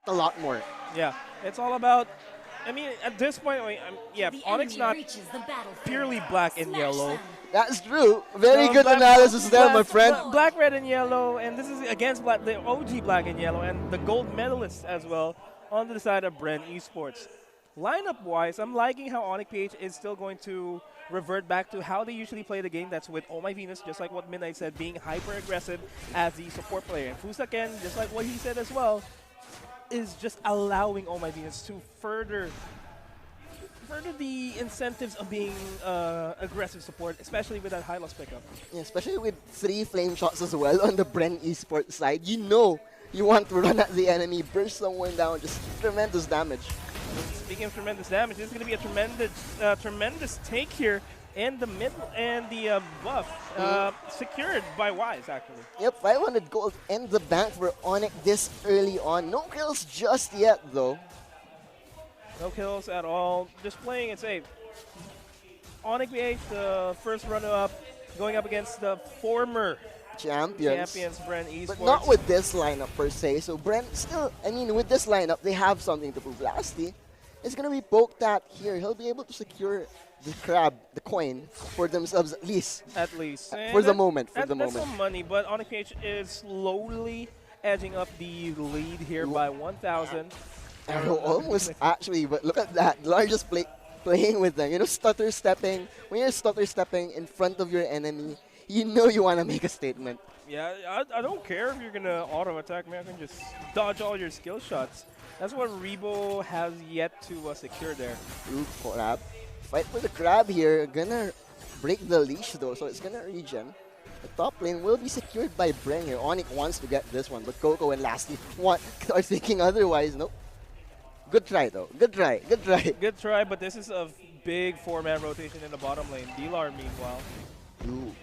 a lot more. Yeah, it's all about. I mean, at this point, yeah, The Onyx enemy not reaches the battlefield. purely black and Smash yellow. them. That's true. Very No, good analysis there, my friend. black, red, and yellow, and this is against the OG black and yellow, and the gold medalists as well on the side of Bren Esports. Lineup-wise, I'm liking how Onic PH is still going to revert back to how they usually play the game. That's with Oh My Venus, just like what Midnight said, being hyper-aggressive as the support player. And Fusaken, just like what he said as well, is just allowing Oh My Venus to further the incentives of being aggressive support, especially with that high loss pickup. Yeah, especially with 3 flame shots as well on the Bren Esport side. You know you want to run at the enemy, burst someone down, just tremendous damage. Speaking of tremendous damage, this is going to be a tremendous take here in the mid and the buff, secured by Wise actually. Yep, 500 gold in the bank for Onic this early on. No kills just yet though. No kills at all, just playing it safe. Onic BH, the first runner-up, going up against the former Champions, Bren Esports. but not with this lineup per se. So Bren still, I mean, with this lineup, they have something to prove. Lasty is going to be poked at here. He'll be able to secure the crab, the coin, for themselves at least. At least. For the moment, for the That's moment. some money, but Onic PH is slowly edging up the lead here by 1,000. Arrow almost actually, but look at that. Largest playing with them. You know, stutter stepping. When you're stutter stepping in front of your enemy, you know you want to make a statement. Yeah, I don't care if you're going to auto attack me. I can just dodge all your skill shots. That's what Rebo has yet to secure there. Ooh, crab. Fight for the crab here. Gonna break the leash though, so it's gonna regen. The top lane will be secured by Bren here. Onic wants to get this one, but Coco and Lasty are thinking otherwise. Nope. Good try though. Good try. Good try. Good try, but this is a big 4-man rotation in the bottom lane. Dilar, meanwhile. Ooh.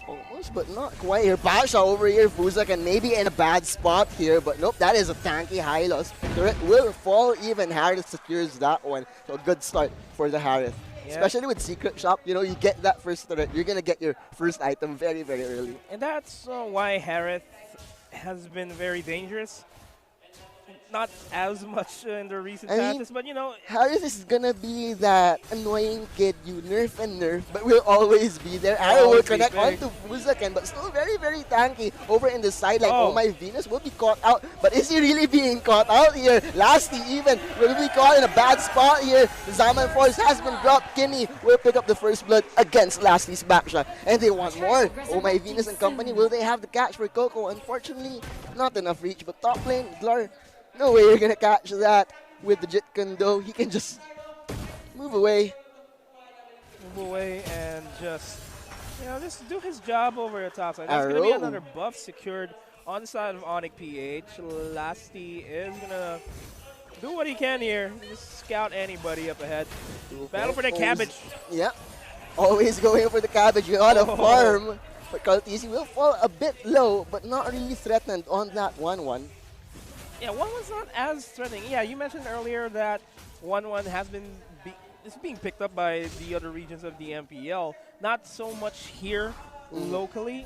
Almost, but not quite here. Pasha over here. Fuzak and maybe in a bad spot here, but nope, that is a tanky high loss. Turret will fall even. Harris secures that one. So a good start for the Harris. Yeah. Especially with Secret Shop, you know, you get that first turret, you're going to get your first item very, very early. And that's why Harith has been very dangerous. Not as much in the recent patches, but you know. Harris is gonna be that annoying kid you nerf and nerf, but will always be there. Arrow will connect onto Fuzaken, but still very, very tanky over in the side. Like, oh my Venus will be caught out, but is he really being caught out here? Lasty even will be caught in a bad spot here. Zaman Force has been dropped. Kimmy will pick up the first blood against Lasty's backshot, and they want more. Oh my Venus and company, will they have the catch for Coco? Unfortunately, not enough reach, but top lane, Glar. No way you're gonna catch that with the Jit Kundo. He can just move away. Move away and just, just do his job over the top side. That's gonna be another buff secured on the side of Onic PH. Lasty is gonna do what he can here. Just scout anybody up ahead. Battle for the cabbage. Yeah, always going for the cabbage. You gotta farm. But Kaltisi will fall a bit low, but not really threatened on that 1-1. Yeah, 1-1's not as threatening. Yeah, you mentioned earlier that 1-1 has been is being picked up by the other regions of the MPL. Not so much here locally.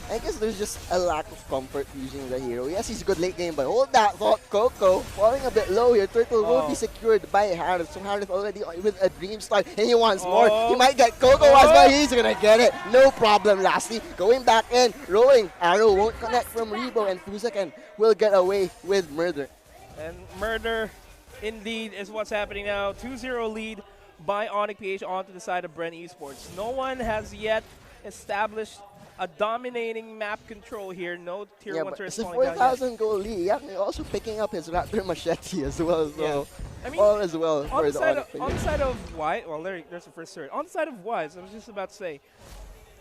I guess there's just a lack of comfort using the hero. Yes, he's good late game, but hold that thought. Coco falling a bit low here. Turtle will be secured by Harith. So Harith already with a dream start, and he wants more. He might get Coco as well. He's gonna get it. No problem, Lasty. Going back in, rolling. Arrow won't connect from Rebo, and Fuzaken will get away with murder. And murder, indeed, is what's happening now. 2-0 lead by Onic PH onto the side of Bren Esports. No one has yet established a dominating map control here. No tier 1 turrets falling down. It's a 4,000 goal lead. Yeah, also picking up his Raptor Machete as well. So I mean, all as well for the Onic. On the side of Wise, well, there's the first turret. On the side of Wise, I was just about to say,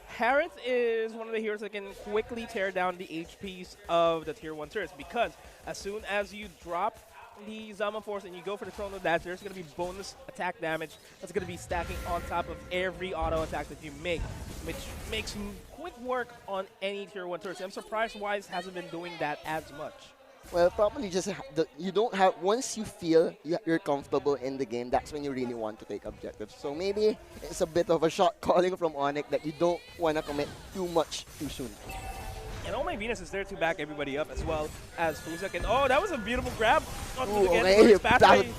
Harith is one of the heroes that can quickly tear down the HPs of the tier 1 turrets, because as soon as you drop the Zaman Force and you go for the Chrono Dash, there's going to be bonus attack damage that's going to be stacking on top of every auto attack that you make, which makes quick work on any tier 1 turret. I'm surprised Wise hasn't been doing that as much. Well, probably just you don't have, once you feel you're comfortable in the game, that's when you really want to take objectives. So maybe it's a bit of a shot calling from Onic that you don't want to commit too much too soon. And Oh My Venus is there to back everybody up as well as Fuzak. And oh, that was a beautiful grab. Ooh, okay.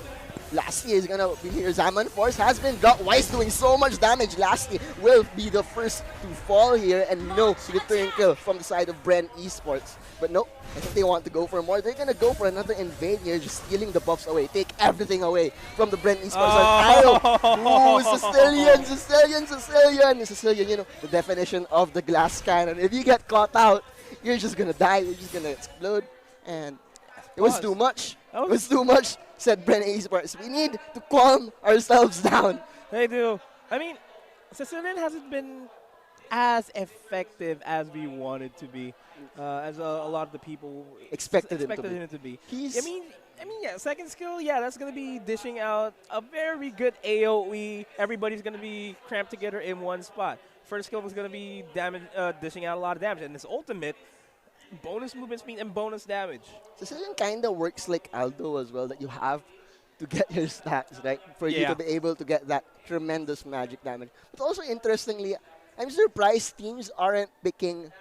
Lastly is gonna be here. Zaman Force has been dropped. Wise doing so much damage. Lastly will be the first to fall here, and no return kill from the side of Bren Esports. But no, I think they want to go for more. They're gonna go for another invade here, just stealing the buffs away, take everything away from the Bren Esports. Ooh, Sicilian, you know, the definition of the glass cannon. If you get caught out, you're just gonna die, you're just gonna explode. And it was too much. It was too much, said Bren Esports. We need to calm ourselves down. They do. I mean, Sicilian hasn't been as effective as we wanted to be, as a lot of the people expected him to be. I mean, yeah, second skill, yeah, that's going to be dishing out a very good AoE. Everybody's going to be cramped together in one spot. First skill was going to be dishing out a lot of damage. And this ultimate, bonus movement speed and bonus damage. Sicilian kind of works like Aldo as well, that you have to get your stats, right? For you to be able to get that tremendous magic damage. But also, interestingly, I'm surprised teams aren't picking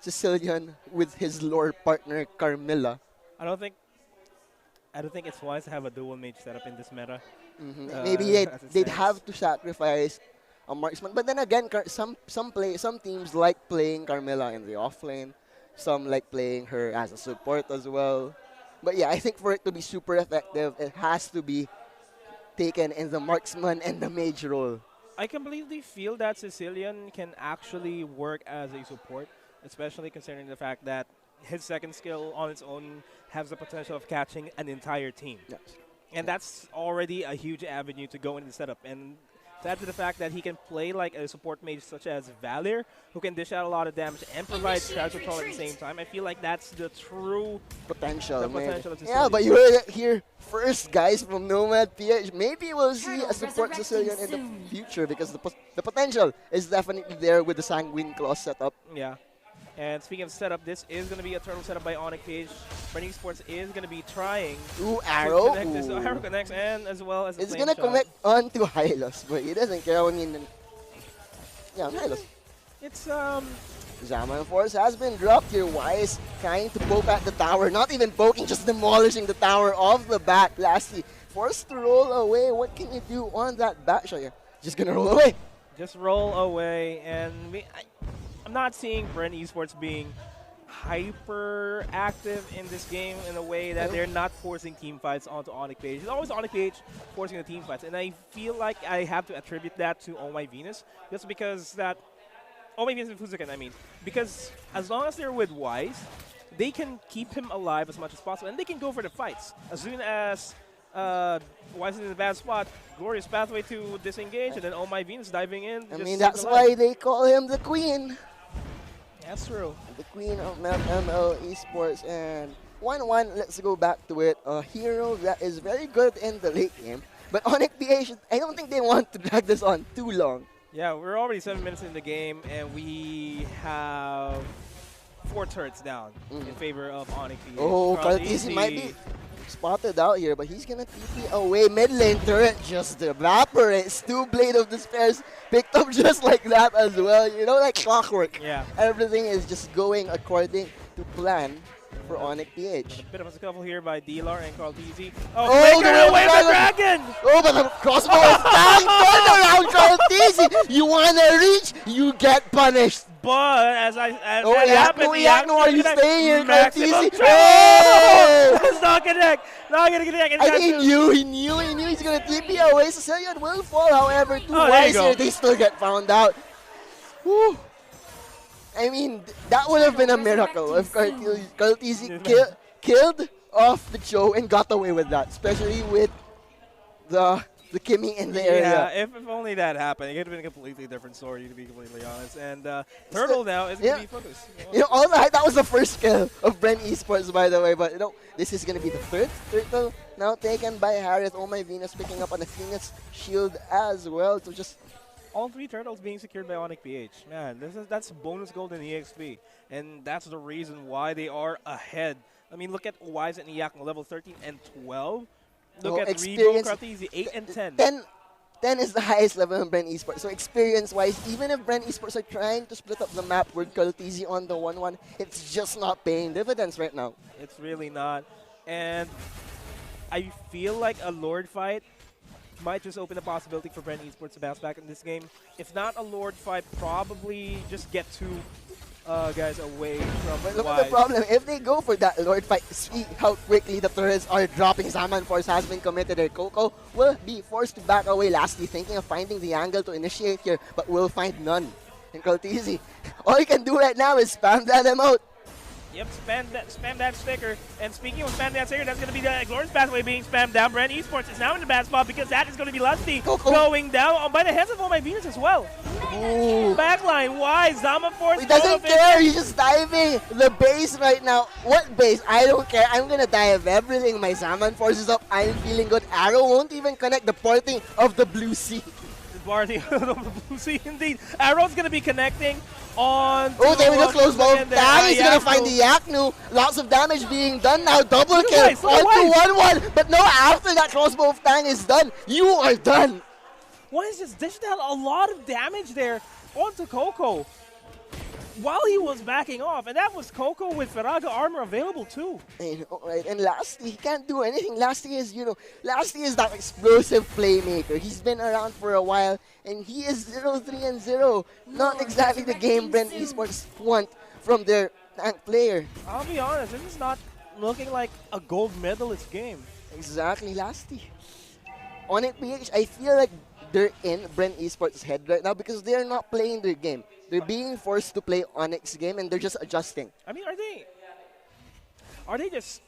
Sicilian with his lore partner, Carmilla. I don't think it's wise to have a dual mage setup in this meta. Maybe they'd have to sacrifice a marksman. But then again, some teams like playing Carmilla in the offlane. Some like playing her as a support as well. But yeah, I think for it to be super effective, it has to be taken in the marksman and the mage role. I completely feel that Sicilian can actually work as a support, especially considering the fact that his second skill on its own has the potential of catching an entire team. Yes. And that's already a huge avenue to go into the setup. And to add to the fact that he can play like a support mage such as Valir, who can dish out a lot of damage and provide crowd control at the same time, I feel like that's the true potential. Of yeah, but you heard it here first, guys, from Nomad PH. Maybe we'll see a support Sicilian in the future because the potential is definitely there with the Sanguine Claw setup. Yeah. And speaking of setup, this is going to be a turtle setup by Onic Page. Bren Esports is going to be trying Arrow. to connect this. Arrow connects, and as well as it's going to connect onto Hylos, but he doesn't care when yeah, Hylos. It's Zaman Force has been dropped here. Wise trying to poke at the tower, not even poking, just demolishing the tower off the bat. Lastly, forced to roll away. What can you do on that bat shot? Yeah, just gonna roll away. Just roll away, and I'm not seeing Bren Esports being hyper active in this game in a way that they're not forcing team fights onto Onic Page. It's always Onic Page forcing the team fights, and I feel like I have to attribute that to Oh My Venus, just because that Oh My Venus and Fuzukan, I mean, because as long as they're with Wise, they can keep him alive as much as possible, and they can go for the fights. As soon as Wise is in a bad spot, glorious pathway to disengage, and then Oh My Venus diving in. I mean, that's why they call him the Queen. That's true. The Queen of ML Esports. And 1-1, let's go back to it. A hero that is very good in the late game. But Onic PH, I don't think they want to drag this on too long. Yeah, we're already 7 minutes in the game, and we have 4 turrets down in favor of Onic PH. Oh, Kaltizi might be spotted out here, but he's gonna TP away. Mid lane turret just evaporates. 2 Blade of Despairs picked up just like that as well. You know, like clockwork. Yeah. Everything is just going according to plan for Onic PH. A bit of a scuffle here by D-Lar and Kaltizi. Oh, breaker away the dragon! Oh, but the crossbow is down. Turn around, Kaltizi. You wanna reach, you get punished. But as that happens, are you staying here, Kaltizi? Oh! That's not connect. Not gonna connect. He knew he's gonna TP away. Sicilian will fall, however, 2 Wise here, they still get found out. Whew. I mean, that would have been a miracle if Kaltizi killed off the Cho and got away with that, especially with the Kimmy in the area. Yeah, if only that happened, it could have been a completely different story, to be completely honest. And Turtle now is going to be focused. You know, all that was the first kill of Bren Esports, by the way. But, you know, this is going to be the 3rd turtle now taken by Harith. Oh My Venus picking up on the Phoenix shield as well. So just all 3 turtles being secured by Onic PH. Man, that's bonus gold in EXP. And that's the reason why they are ahead. I mean, look at Wise and Iyak level 13 and 12. Look at Rebo, Kratizi, 8 and 10. 10 is the highest level in Bren Esport. So experience-wise, even if Bren Esports are trying to split up the map with Kaltizi on the 1-1, it's just not paying dividends right now. It's really not. And I feel like a Lord fight might just open the possibility for Bren Esports to bounce back in this game. If not a Lord fight, probably just get two guys away from But look Wise. at the problem. If they go for that Lord fight, see how quickly the turrets are dropping. Zaman Force has been committed there. Coco will be forced to back away. Lastly, thinking of finding the angle to initiate here, but will find none. And Kaltizi, all he can do right now is spam that them out. Yep, spam that sticker. And speaking of spam that sticker, that's going to be the Glorious Pathway being spammed down. Bren Esports is now in the bad spot because that is going to be Lusty going down by the heads of all my Venus as well. Ooh. Backline, why? Zama Force. He doesn't care, he's just diving the base right now. What base? I don't care. I'm gonna dive everything. My Zaman Force is up. I'm feeling good. Arrow won't even connect the porting of the Blue Sea. The party of the Blue Sea, indeed. Arrow's going to be connecting on. Oh, there we go, close ball. Tang is gonna Yaknu. find the Yaknu. Lots of damage being done now. Double Look kill. at Wise, look at On Wise. to 1-1. But no, after that crossbow of Tang is done, you are done. Wise just dished out a lot of damage there onto Coco while he was backing off. And that was Coco with Faraga armor available too. I know, right? And Lasty, he can't do anything. Lasty is, Lasty is that explosive playmaker. He's been around for a while, and he is 0-3-0. Not exactly the game Bren Esports want from their tank player. I'll be honest, this is not looking like a gold medalist game. Exactly, Lasty. Onic PH, I feel like they're in Bren Esports' head right now because they're not playing their game. They're being forced to play Onyx's game, and they're just adjusting. I mean, are they just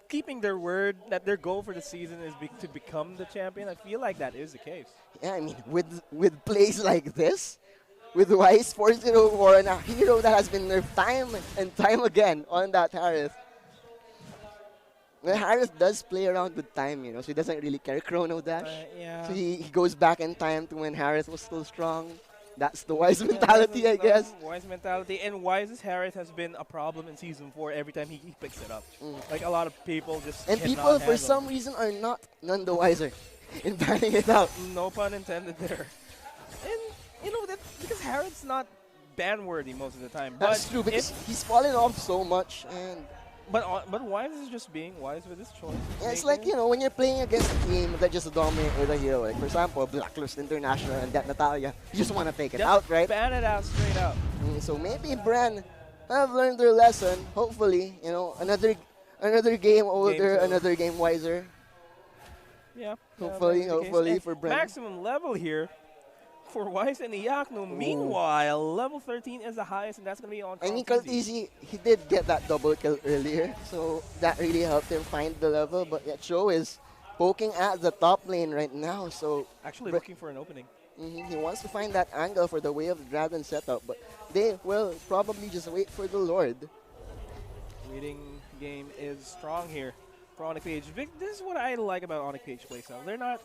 keeping their word that their goal for the season is to become the champion? I feel like that is the case. Yeah, I mean, with plays like this, with Wise 4-0-4 and a hero that has been nerfed time and time again on that Harith. Well, Harith does play around with time, so he doesn't really care Chrono Dash. Yeah. So he goes back in time to when Harith was still strong. That's the Wise mentality, I guess. Wise mentality. And Wise's Harith has been a problem in Season 4 every time he picks it up. Like, a lot of people just And cannot people, for handle. some reason, are none the wiser in banning it out. No pun intended there. And, because Harith's not ban-worthy most of the time. That's but true, because he's fallen off so much. But Wise is just being wise with his choice. Yeah, it's like, when you're playing against a team that just dominate with a hero. Like, for example, Blacklist International and that Natalia. You just want to take it out, right? Ban it out straight out. So maybe Bren have learned their lesson. Hopefully, another game older, another game wiser. Yeah. Hopefully for Bren. Maximum level here for Wise and Yaknu. Meanwhile, level 13 is the highest, and that's going to be on I mean, Kaltizi, he did get that double kill earlier, so that really helped him find the level. But yet Cho is poking at the top lane right now, so actually looking for an opening. He wants to find that angle for the Way of the Dragon setup, but they will probably just wait for the Lord. Reading game is strong here for Onic PH. This is what I like about Onic PH playstyle.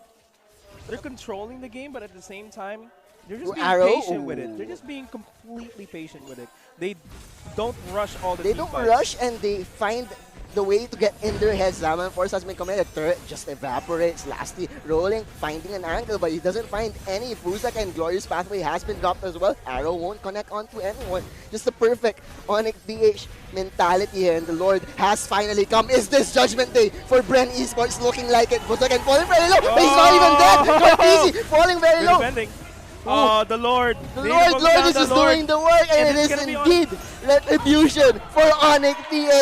They're controlling the game, but at the same time, they're just being patient with it. They're just being completely patient with it. They don't rush all the They don't rush, and they find the way to get in their heads. Zaman Force has been committed. Turret just evaporates. Lastly, rolling, finding an angle, but he doesn't find any. Fuzak and Glorious Pathway has been dropped as well. Arrow won't connect onto anyone. Just the perfect Onic PH mentality here, and the Lord has finally come. Is this Judgment Day for Bren Esports? Looking like it. Fuzak and falling very low, but he's not even dead. Kaltizi falling very low. Oh, the Lord. The Lord is just doing the work, and it is indeed retribution for Onic PH.